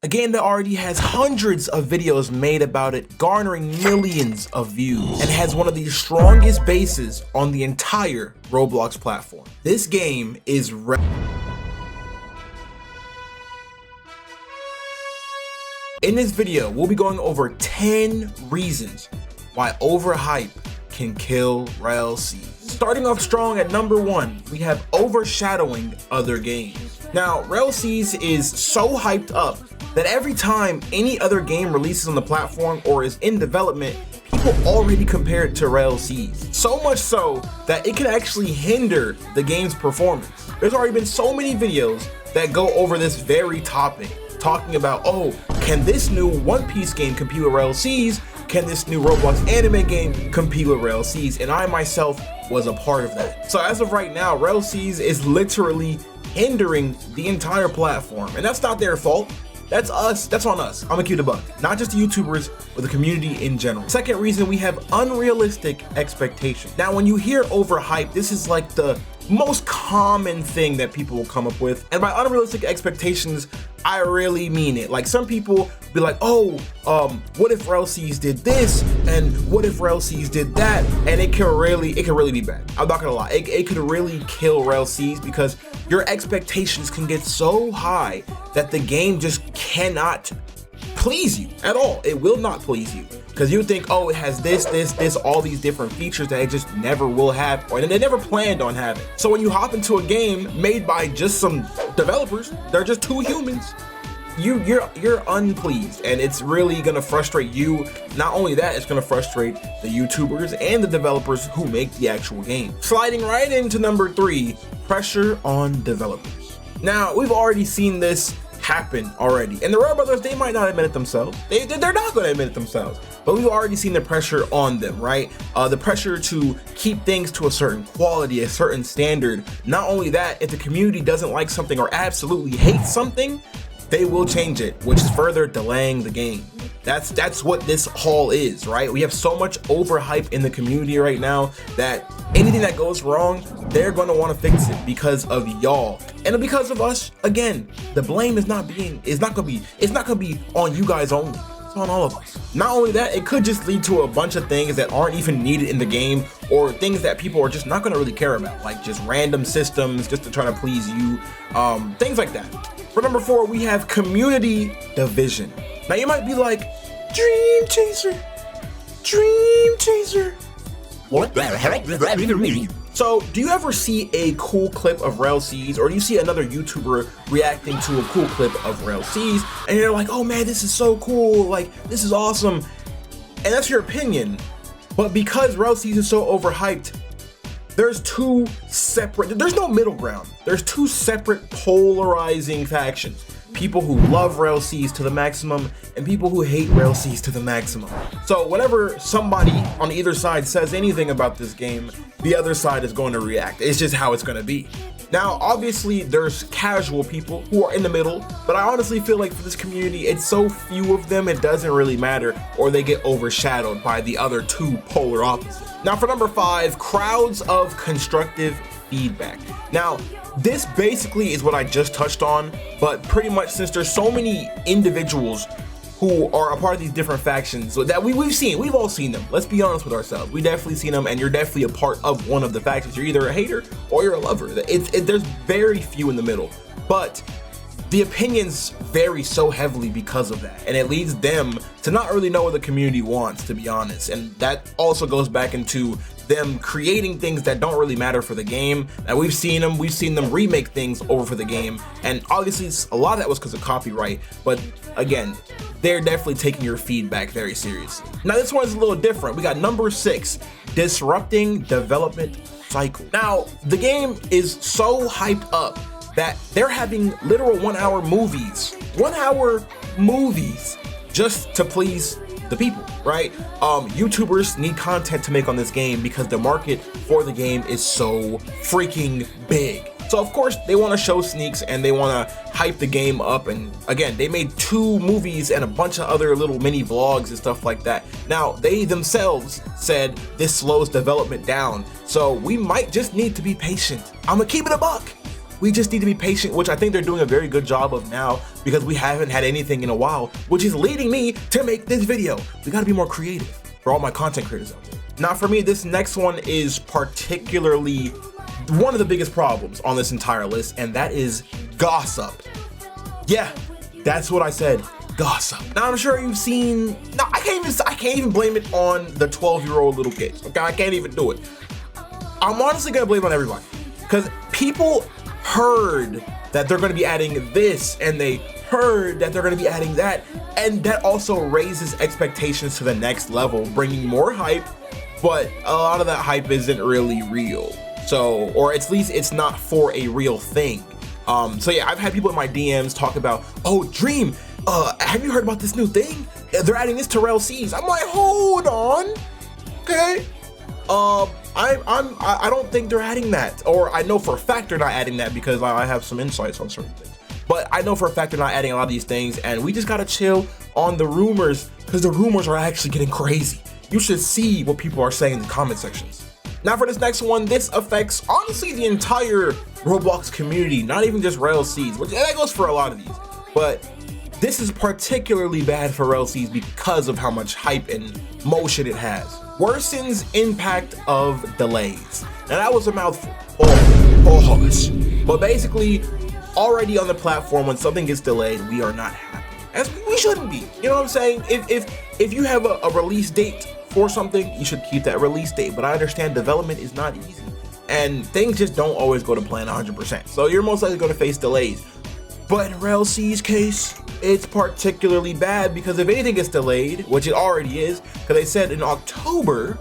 A game that already has hundreds of videos made about it, garnering millions of views, and has one of the strongest bases on the entire Roblox platform. This game is In this video, we'll be going over 10 reasons why Overhype can kill Rell Seas. Starting off strong at number 1, we have overshadowing other games. Now, Rell Seas is so hyped up that every time any other game releases on the platform or is in development, people already compare it to Rell Seas. So much so that it can actually hinder the game's performance. There's already been so many videos that go over this very topic, talking about, oh, can this new One Piece game compete with Rell Seas? Can this new Roblox anime game compete with Rell Seas? And I myself was a part of that. So as of right now, Rell Seas is literally hindering the entire platform, and that's not their fault. That's us, that's on us. I'm gonna keep it a buck. Not just the YouTubers, but the community in general. Second reason, we have unrealistic expectations. Now, when you hear overhype, this is like the most common thing that people will come up with. And by unrealistic expectations, I really mean it. Like, some people be like, oh, what if Rell Seas did this? And what if Rell Seas did that? And it can really be bad. I'm not gonna lie, it could really kill Rell Seas because your expectations can get so high that the game just cannot please you at all. It will not please you because you think, oh, it has this, all these different features that it just never will have, or they never planned on having. So when you hop into a game made by just some developers, they're just two humans, you're unpleased, and it's really gonna frustrate you. Not only that, it's gonna frustrate the YouTubers and the developers who make the actual game. Sliding right into number 3, pressure on developers. Now, we've already seen this happen already, and the Rell brothers, they might not admit it themselves. They're not going to admit it themselves, but we've already seen the pressure on them, right? The pressure to keep things to a certain quality, a certain standard. Not only that, if the community doesn't like something or absolutely hates something, they will change it, which is further delaying the game. That's what this haul is, right? We have so much overhype in the community right now that anything that goes wrong, they're gonna want to fix it because of y'all and because of us. Again, the blame is not gonna be on you guys only. It's on all of us. Not only that, it could just lead to a bunch of things that aren't even needed in the game, or things that people are just not gonna really care about, like just random systems just to try to please you, things like that. For number 4, we have community division. Now you might be like, Dream Chaser, what the heck? So, do you ever see a cool clip of Rell Seas, or do you see another YouTuber reacting to a cool clip of Rell Seas, and you're like, oh man, this is so cool, like, this is awesome, and that's your opinion, but because Rell Seas is so overhyped, there's no middle ground. There's 2 separate polarizing factions. People who love Rell Seas to the maximum and people who hate Rell Seas to the maximum. So whenever somebody on either side says anything about this game, the other side is going to react. It's just how it's going to be. Now, obviously, there's casual people who are in the middle, but I honestly feel like for this community, it's so few of them, it doesn't really matter, or they get overshadowed by the other 2 polar opposites. Now, for number 5, crowds of constructive feedback. Now, this basically is what I just touched on, but pretty much since there's so many individuals who are a part of these different factions that we've all seen them. Let's be honest with ourselves. We definitely seen them, and you're definitely a part of one of the factions. You're either a hater or you're a lover. There's very few in the middle, but the opinions vary so heavily because of that, and it leads them to not really know what the community wants, to be honest. And that also goes back into them creating things that don't really matter for the game. And we've seen them remake things over for the game, and obviously a lot of that was because of copyright, but again, they're definitely taking your feedback very seriously. Now this one is a little different. We got number 6, disrupting development cycle. Now the game is so hyped up that they're having literal 1-hour movies just to please the people, right? YouTubers need content to make on this game because the market for the game is so freaking big. So of course they want to show sneaks and they want to hype the game up, and again, they made 2 movies and a bunch of other little mini vlogs and stuff like that. Now they themselves said this slows development down, so we might just need to be patient. I'm gonna keep it a buck. We just need to be patient, which I think they're doing a very good job of now because we haven't had anything in a while, which is leading me to make this video. We gotta be more creative for all my content creators out there. Now for me, this next one is particularly one of the biggest problems on this entire list, and that is gossip. Yeah, that's what I said, gossip. Now I'm sure you've seen, no, I can't even blame it on the 12-year-old little kids, okay? I can't even do it. I'm honestly gonna blame it on everybody because people heard that they're gonna be adding this and they heard that they're gonna be adding that, and that also raises expectations to the next level, bringing more hype, but a lot of that hype isn't really real. So, or at least it's not for a real thing. So yeah, I've had people in my DMs talk about, oh, Dream, have you heard about this new thing? They're adding this to Rell Seas. I'm like, hold on, okay. I don't think they're adding that, or I know for a fact they're not adding that because I have some insights on certain things. But I know for a fact they're not adding a lot of these things, and we just gotta chill on the rumors because the rumors are actually getting crazy. You should see what people are saying in the comment sections. Now for this next one, this affects honestly the entire Roblox community, not even just Rell Seas, which that goes for a lot of these. But this is particularly bad for Rell Seas because of how much hype and motion it has. Worsens impact of delays. Now that was a mouthful. But basically, already on the platform, when something gets delayed, we are not happy. As we shouldn't be. You know what I'm saying? If you have a release date for something, you should keep that release date. But I understand development is not easy, and things just don't always go to plan 100%. So you're most likely going to face delays. But in Rell Seas' case, it's particularly bad because if anything gets delayed, which it already is, because they said in October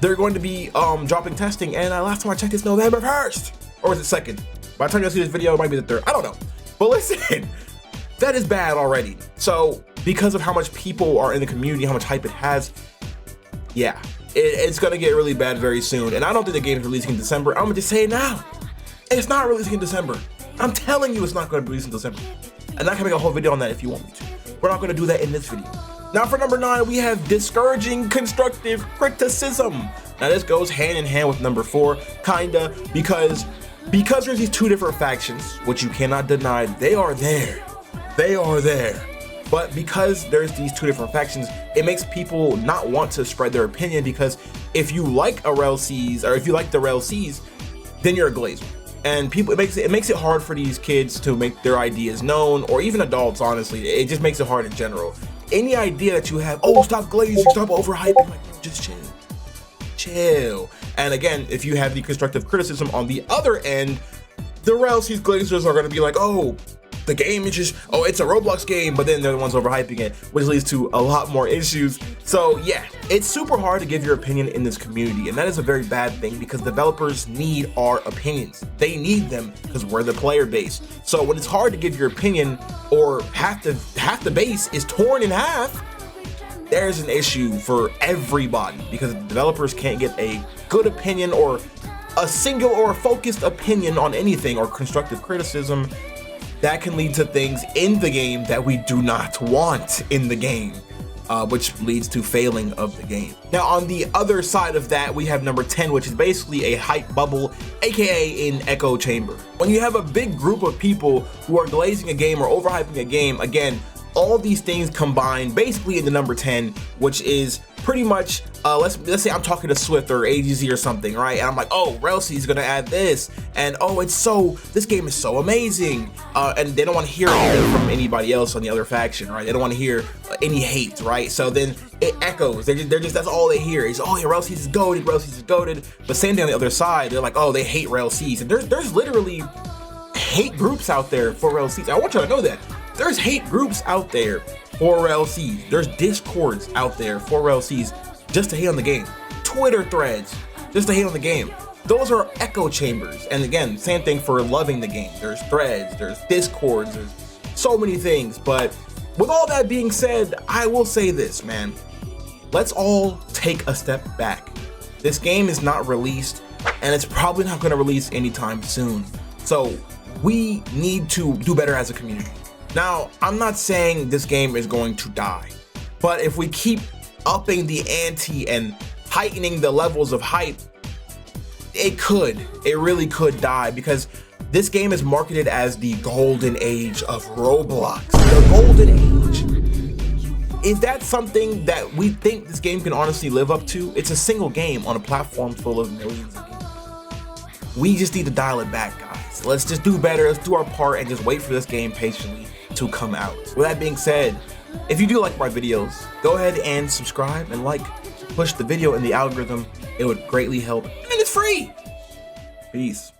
they're going to be dropping testing, and last time I checked, it's November 1st, or is it 2nd? By the time you see this video, it might be the 3rd. I don't know. But listen, that is bad already. So because of how much people are in the community, how much hype it has, yeah, it's gonna get really bad very soon. And I don't think the game is releasing in December. I'm gonna just say it now. It's not releasing in December. I'm telling you, it's not gonna be released in December. And I can make a whole video on that if you want me to. We're not gonna do that in this video. Now for number 9, we have discouraging constructive criticism. Now this goes hand in hand with number 4, kinda, because there's these two different factions, which you cannot deny, they are there. They are there. But because there's these two different factions, it makes people not want to spread their opinion, because if you like a Rell Seas, or if you like the Rell Seas, then you're a glazer. And people, it makes it hard for these kids to make their ideas known, or even adults, honestly. It just makes it hard in general. Any idea that you have, oh, stop glazing, stop overhyping, like, just chill. And again, if you have the constructive criticism on the other end, the Rell Seas glazers are gonna be like, oh, the game is just, oh, it's a Roblox game, but then they're the ones overhyping it, which leads to a lot more issues. So yeah, it's super hard to give your opinion in this community, and that is a very bad thing because developers need our opinions. They need them because we're the player base. So when it's hard to give your opinion, or half the base is torn in half, there's an issue for everybody, because developers can't get a good opinion or a single or a focused opinion on anything, or constructive criticism. That can lead to things in the game that we do not want in the game, which leads to failing of the game. Now, on the other side of that, we have number 10, which is basically a hype bubble, aka an echo chamber. When you have a big group of people who are glazing a game or overhyping a game, again, all these things combine basically into number 10, which is pretty much, let's say I'm talking to Swift or AGZ or something, right? And I'm like, oh, Rell Seas is gonna add this, and oh, this game is so amazing, and they don't want to hear anything from anybody else on the other faction, right? They don't want to hear any hate, right? So then it echoes. They're just that's all they hear is, oh yeah, Rell Seas is goated, Rell Seas is goated. But same thing on the other side, they're like, oh, they hate Rell Seas, and there's literally hate groups out there for Rell Seas. I want you to know that. There's hate groups out there for Rell Seas. There's discords out there for Rell Seas just to hate on the game. Twitter threads just to hate on the game. Those are echo chambers. And again, same thing for loving the game. There's threads, there's discords, there's so many things. But with all that being said, I will say this, man. Let's all take a step back. This game is not released, and it's probably not going to release anytime soon. So we need to do better as a community. Now, I'm not saying this game is going to die, but if we keep upping the ante and heightening the levels of hype, it really could die, because This game is marketed as the golden age of Roblox. The golden age. Is that something that we think this game can honestly live up to? It's a single game on a platform full of millions of games. We just need to dial it back, guys. Let's just do better. Let's do our part and just wait for this game patiently to come out. With that being said, if you do like my videos, go ahead and subscribe and like. Push the video in the algorithm. It would greatly help. And it's free. Peace.